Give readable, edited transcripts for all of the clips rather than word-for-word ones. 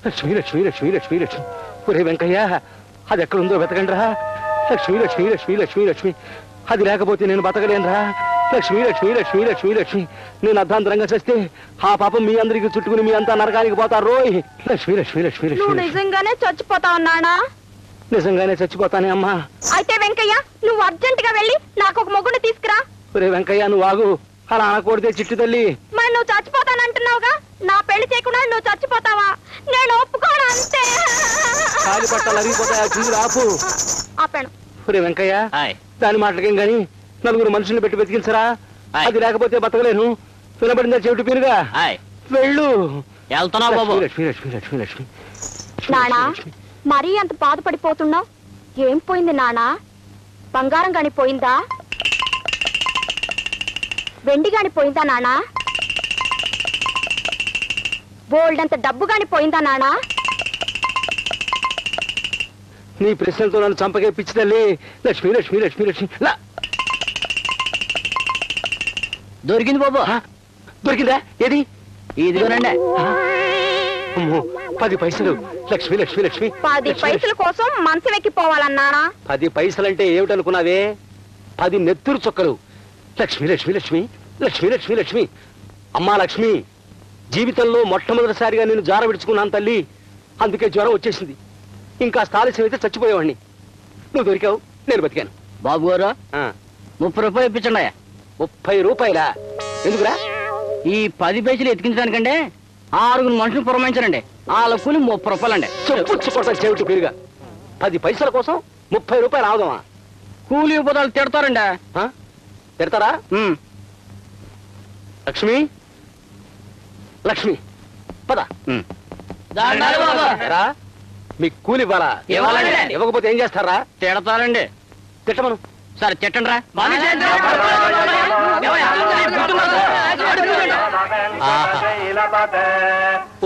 లక్ష్మి లక్ష్మి లక్ష్మి లక్ష్మి లక్ష్మి. ఒరే వెంకయ్య, అది ఎక్కడుందో వెతకండి రా. లక్ష్మి లక్ష్మి లక్ష్మి లక్ష్మి లక్ష్మి. అది లేకపోతే నేను బతకలేనురా. లక్ష్మి లక్ష్మి లక్ష్మి లక్ష్మి లక్ష్మి. నేను అర్ధాంతరంగా చేస్తే ఆ పాపం మీ అందరికి చుట్టుకుని మీ అంతా నరకానికి పోతారు రోయ్. లక్ష్మి లక్ష్మి లక్ష్మి లక్ష్మి. నిజంగానే చచ్చిపోతావు నానా? నిజంగానే చచ్చిపోతానే అమ్మా. అయితే వెంకయ్య, నువ్వు అర్జెంట్ గా వెళ్ళి నాకు ఒక మొగుడు తీసుకురా. ఒరే వెంకయ్య, నువ్వు ఆగు. అలా అనకూడదే చిట్టు తల్లి. మరి నువ్వు చచ్చిపోతానంటున్నావుగా, నా పెళ్లి చేయకుండా నువ్వు చచ్చిపోతావా? నేను ఒప్పుకోను అంతే. కాలి పట్టాలు అరిగిపోతాయి, ఆ చిందులు ఆపు. ఆపాను. ఒరే వెంకయ్య, దాని మాటలకేం గాని నలుగురు మనుషుల్ని పెట్టి బతికించరా. అది లేకపోతే బతకలేను. వినబడిందా చెవిటి పీరుగా? వెళ్ళు. లక్ష్మి లక్ష్మి లక్ష్మి లక్ష్మి. నానా, మరీ అంత బాధపడిపోతున్నావు? ఏం పోయింది నానా? బంగారం గాని పోయిందా? వెండి గాని పోయిందా నానా? బోల్డంత డబ్బు గాని పోయిందా నానా? నీ ప్రశ్నలతో నన్ను చంపకే పిచ్చి తల్లి. లక్ష్మి లక్ష్మి లక్ష్మి లక్ష్మి. దొరికింది బాబు. దొరికిందా? ఏది? ఇదిగోనండి. 10 పైసలు. లక్ష్మి లక్ష్మి లక్ష్మి. 10 పైసల కోసం మనసు వెక్కిపోవాలన్నానా? 10 పైసలంటే ఏమిటనుకున్నావే? 10 నెత్తురు చుక్కలు. లక్ష్మి లక్ష్మి లక్ష్మి లక్ష్మి లక్ష్మి లక్ష్మి. అమ్మా లక్ష్మి, జీవితంలో మొట్టమొదటిసారిగా నేను జార విడుచుకున్నాను తల్లి. అందుకే జ్వరం వచ్చేసింది. ఇంకా ఆలస్యం అయితే చచ్చిపోయేవాడిని. నువ్వు దొరికావు, నేను బతికాను. బాబు గారు, 30 రూపాయలు ఇప్పించండి. 30 రూపాయలా? ఎందుకురా? ఈ 10 పైసలు ఎతికించడానికంటే 6 మనుషులు పురమాయించారండి. వాళ్ళ కూలి 30 రూపాయలండి. చెప్పుచ్చుకోవడం చెవిటి పేరుగా. 10 పైసల కోసం 30 రూపాయలు ఆవుదామా? కూలి ఉపదాలు తిడతారండి. తిడతారా? లక్ష్మి లక్ష్మి పద. మీకు కూలి ఇవ్వాలా? ఇవ్వకపోతే ఏం చేస్తారా? తిడతారండి. తిట్టమను. సరే తిట్టండి రా.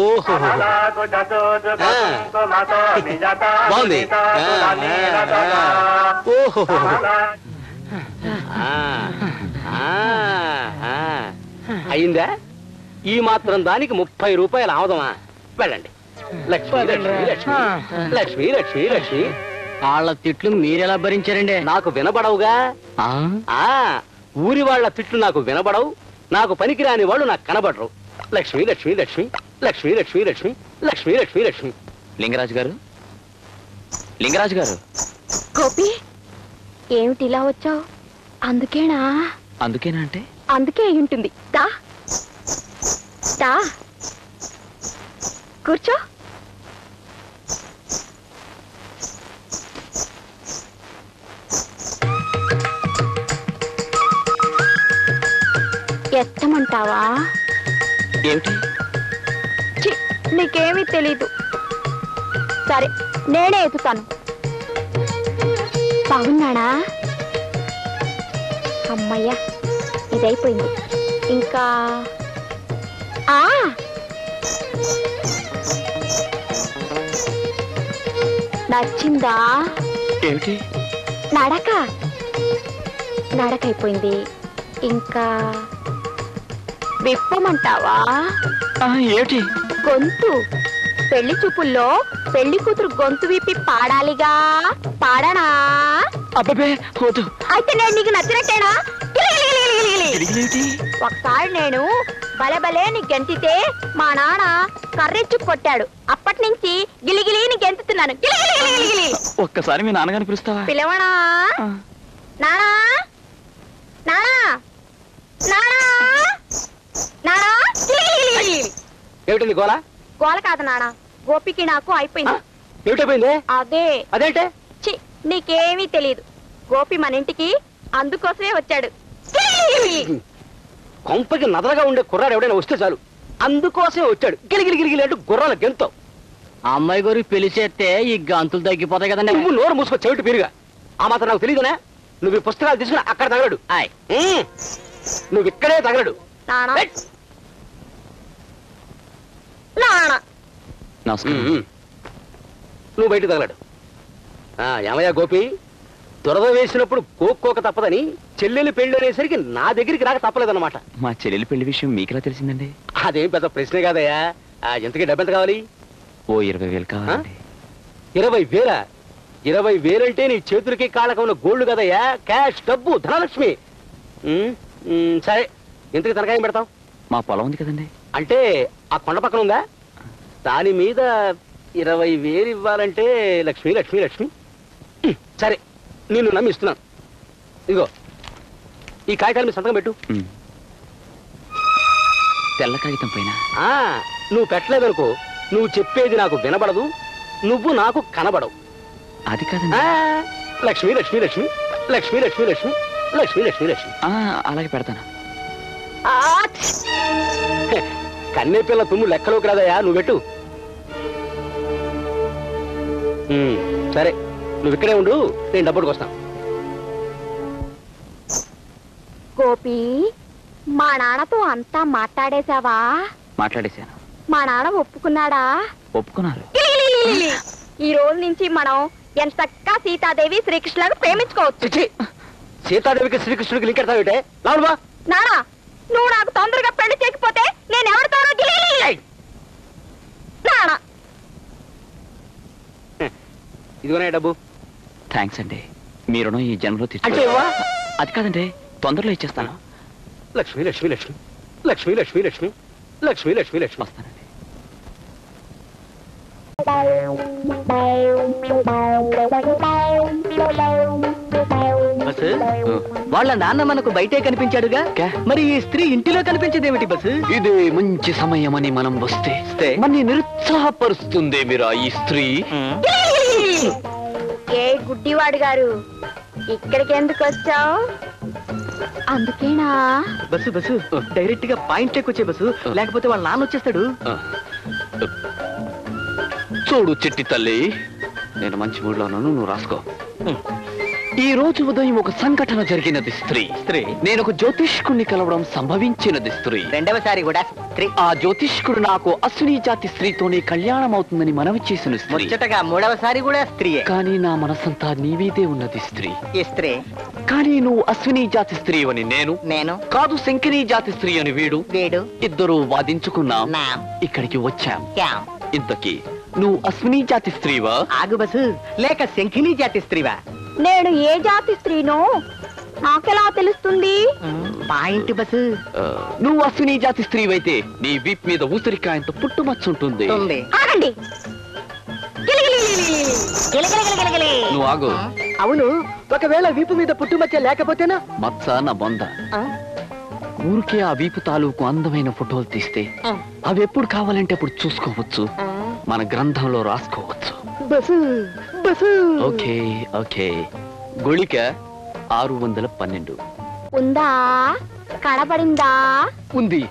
ఓహో, బాగుంది. ఓహో, అయిందా? ఈ మాత్రం దానికి 30 రూపాయలు ఆవదమా? వెళ్ళండి. లక్ష్మి లక్ష్మి లక్ష్మి లక్ష్మి లక్ష్మి లక్ష్మి. వాళ్ళ తిట్లు మీరెలా భరించారండి? నాకు వినబడవుగా. ఊరి వాళ్ళ తిట్లు నాకు వినబడవు. నాకు పనికిరాని వాళ్ళు నాకు కనబడరు. లక్ష్మి లక్ష్మి లక్ష్మి లక్ష్మి లక్ష్మి లక్ష్మి లక్ష్మి లక్ష్మి లక్ష్మి. లింగరాజు గారు, లింగరాజు గారు. గోపి, ఏమిటి ఇలా వచ్చావు? అందుకేనా? అందుకేనా అంటే? అందుకే అయి ఉంటుంది. దా దా, కూర్చో. ఎత్తమంటావా? ఏమిటి? నీకేమీ తెలీదు. సరే, నేనే ఎత్తుతాను. బాగున్నాడా? అమ్మయ్యా, ఇదైపోయింది. ఇంకా నచ్చిందా? ఏమిటి? నడక నడకైపోయింది. ఇంకా విప్పమంటావా? ఏమిటి? గొంతు. పెళ్లి చూపుల్లో పెళ్లి కూతురు గొంతు విప్పి పాడాలిగా. పాడనా? అబ్బే పోతు. అయితే నేను నీకు నచ్చినట్టేనా? ఒకసారి నేను భలే భలే నీ గెంతితే మా నాన్న కర్రెచ్చు కొట్టాడు. అప్పటి నుంచి గిలిగిలి నీ గెంతుతున్నాను. ఒక్కసారి మీ నాన్నగారిని పిలుస్తావా? పిలవనా? నానా నానా నానా నానా. ఏమిటండి గోల? గోల కాదు నాన్న, గోపికి నాకు అయిపోయింది. ఏమిటైపోయింది? అదే. అదేంటే? నీకేమీ తెలియదు. గోపి మన ఇంటికి అందుకోసమే వచ్చాడు. కొంపకి నదరగా ఉండే కుర్రాడు ఎవడైనా వస్తే చాలు అందుకోసమే వచ్చాడు. గిలిగిలి గిలిగిలి అంటూ గుర్రాల గెంతో. అమ్మాయి గారికి పెళ్లి చేస్తే ఈ గంతులు తగ్గిపోతాయి కదండి. నువ్వు నోరు మూసుకో చెవిటి పీరుగా. ఆ మాత్రం నాకు తెలియదునా? నువ్వు ఈ పుస్తకాలు తీసుకుని అక్కడ తగలడు. నువ్వు ఇక్కడే తగలడు. నువ్వు బయట తగలడు. ఏమయ్యా గోపి, దురద వేసినప్పుడు కోక్కోక తప్పదని చెల్లెలి పెళ్లి అనేసరికి నా దగ్గరికి రాక తప్పలేదన్నమాట. మా చెల్లెలి పెళ్లి విషయం మీకెలా తెలిసిందండి? అదేం పెద్ద ప్రశ్నే కాదయ్యా. ఎంతకీ డబ్బెంత కావాలి? ఓ 20,000 కావాలండి. 20,000? 20,000 అంటే నీ చేతులకి కాళ్ళకు ఉన్న గోల్డ్ కదయ్యా, క్యాష్, డబ్బు, ధనలక్ష్మి. సరే, ఇంతకి తనకాయం పెడతాం? మా పొలం ఉంది కదండి. అంటే ఆ కొండ పక్కన ఉందా? దాని మీద 20,000 ఇవ్వాలంటే లక్ష్మి లక్ష్మి లక్ష్మి. సరే, నిన్ను నమ్మిస్తున్నాను. ఇదిగో ఈ కాగితాల మీద సంతకం పెట్టు. తెల్ల కాగితం పైన. నువ్వు పెట్టలేదనుకో, నువ్వు చెప్పేది నాకు వినబడదు, నువ్వు నాకు కనబడవు. అది కాదండి. లక్ష్మి లక్ష్మి లక్ష్మి లక్ష్మి లక్ష్మి లక్ష్మి లక్ష్మి లక్ష్మి లక్ష్మి. అలాగే పెడతాను. కన్నే పిల్ల తుమ్ము లెక్కలోకి రాదయా, నువ్వు పెట్టు. సరే, నువ్వు ఇక్కడే ఉండు, నేను డబ్బుడికి వస్తాను. గోపి, మా నాన్నతో అంతా మాట్లాడేశావా? మాట్లాడేశాను. మా నాన్న ఒప్పుకున్నాడా? ఒప్పుకున్నారు. ఈ రోజు నుంచి మనం ఎంతక్కా సీతాదేవి శ్రీకృష్ణులను ప్రేమించుకోవచ్చు. సీతాదేవికి శ్రీకృష్ణుడికి లింక్ ఎడతావిటే? లావుడు బా. నానా, నువ్వు నాకు తొందరగా పెళ్లి చేయకపోతే నేను ఎవరితోనో నానా. ఇదిగోనే డబ్బు. థ్యాంక్స్ అండి, మీ రుణం ఈ జన్మలో అంటే తీర్చుకో. అది కాదండి, తొందరలో ఇచ్చేస్తాను. లక్ష్మి లక్ష్మి లక్ష్మి లక్ష్మి లక్ష్మి లక్ష్మి లక్ష్మి లక్ష్మి లక్ష్మి. వస్తానండి. బస్, వాళ్ళ నాన్న మనకు బయటే కనిపించాడుగా, మరి ఈ స్త్రీ ఇంటిలో కనిపించేదేమిటి బస్? ఇదే మంచి సమయమని మనం వస్తే మన నిరుత్సాహపరుస్తుంది మీరా ఈ స్త్రీ. ఏ గుడ్డివాడు గారు, ఇక్కడికి ఎందుకు వచ్చావు? అందుకేనా? బస్సు బస్సు, డైరెక్ట్ గా పాయింట్ వచ్చే బస్సు, లేకపోతే వాళ్ళ నాన్న వచ్చేస్తాడు. చూడు చిట్టి తల్లి, నేను మంచి మూడ్లో ఉన్నాను, నువ్వు రాసుకో. ఈ రోజు ఉదయం ఒక సంఘటన జరిగినది స్త్రీ. నేను ఒక జ్యోతిష్కుడిని కలవడం సంభవించినది స్త్రీ. రెండవసారి కూడా స్త్రీ. ఆ జ్యోతిష్కుడు నాకు అశ్విని జాతి స్త్రీతోనే కళ్యాణం అవుతుందని మనవి చేసిన స్త్రీ. ముచ్చటగా మూడవసారి కూడా స్త్రీయే. కానీ నా మనసంతా నీవీదే ఉన్నది స్త్రీ. ఈ స్త్రీ. కానీ నువ్వు అశ్విని జాతి స్త్రీ అని నేను కాదు, శంకిని జాతి స్త్రీ అని వీడు. ఇద్దరు వాదించుకున్నాం, ఇక్కడికి వచ్చాం. ఇంతకీ నువ్వు అశ్విని జాతి స్త్రీవా? ఆగు బస్సు, లేక శంఖిని జాతి స్త్రీవా? నేను ఏ జాతి స్త్రీనో నాకెలా తెలుస్తుంది? Point bus. నువ్వు అశ్విని జాతి స్త్రీవైతే నీ వీప్ మీద ఊసరికాయంత పుట్టుమచ్చుంటుంది. ఆగండి. నువ్వు ఆగు. అవును, ఒకవేళ వీపు మీద పుట్టుమచ్చ లేకపోతేనా? మచ్చ నా బొంద. ఊరికే ఆ వీపు తాలూకు అందమైన ఫోటోలు తీస్తే అవి ఎప్పుడు కావాలంటే అప్పుడు చూసుకోవచ్చు, మన గ్రంథంలో రాసుకోవచ్చు. Okay okay. గుళిక 612. ఉందా? కనబడిందా? ఉంది.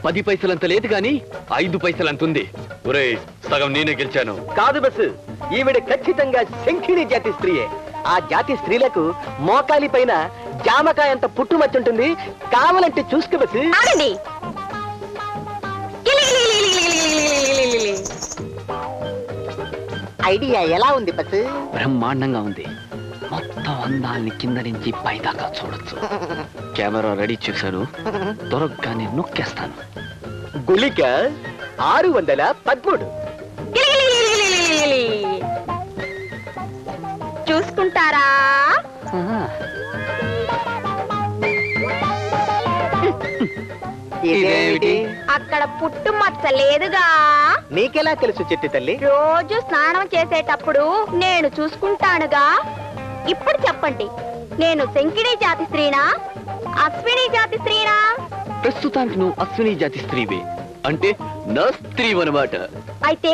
10 పైసలంత లేదు గాని 5 పైసలంత ఉంది. ఒరేయ్, సగం నేనే గెలిచాను. కాదు బస్సు, ఈవిడ ఖచ్చితంగా శంఖిని జాతి స్త్రీయే. ఆ జాతి స్త్రీలకు మోకాలి పైన జామకాయ అంత పుట్టుమచ్చుంటుంది, కావాలంటే చూసుకో బస్సు. ఆగండి. ఐడియా ఎలా ఉంది బస్సు? బ్రహ్మాండంగా ఉంది. మొత్తం అందాల్ని కింద నుంచి పైదాకా చూడొచ్చు. కెమెరా రెడీ చేశాను, దొరకగానే నొక్కేస్తాను. గుళిక 613. చూసుకుంటారా? ఇదేమిటి? అక్కడ పుట్టుమచ్చ లేదుగా. నీకెలా తెలుసు చిట్టి తల్లి? రోజు స్నానం చేసేటప్పుడు నేను చూసుకుంటానుగా. ఇప్పుడు చెప్పండి, నేను శంకిని జాతి స్త్రీనా, అశ్విని జాతి స్త్రీనా? ప్రస్తుతానికి నువ్వు అశ్విని జాతి స్త్రీవే, అంటే నా స్త్రీ అన్నమాట. అయితే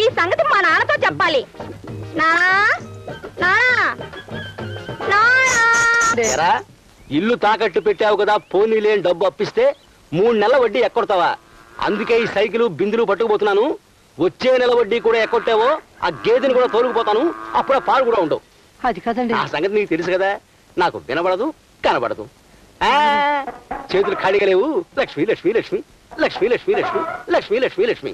ఈ సంగతి మా నాన్నతో చెప్పాలి. నానా, నానా, నానా. ఇల్లు తాకట్టు పెట్టావు కదా, పోనీ లేని డబ్బు అప్పిస్తే 3 నెలల వడ్డీ ఎక్కొడతావా? అందుకే ఈ సైకిల్ బిందులు పట్టుకుపోతున్నాను. వచ్చే నెల వడ్డీ కూడా ఎక్కొట్టావో ఆ గేదెని కూడా తోలుకుపోతాను, అప్పుడు ఆ పాలు కూడా ఉండవు. అది కదండి. ఆ సంగతి నీకు తెలుసు కదా, నాకు వినబడదు కనబడదు. చేతులు ఖాళీగా లేవు. లక్ష్మి లక్ష్మి లక్ష్మి లక్ష్మి లక్ష్మి లక్ష్మి లక్ష్మి లక్ష్మి లక్ష్మి.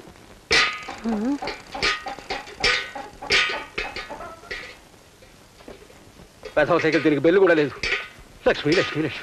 పెద్ద సైకిల్ దీనికి బెల్లు కూడా లేదు. లక్ష్మి లక్ష్మి లక్ష్మి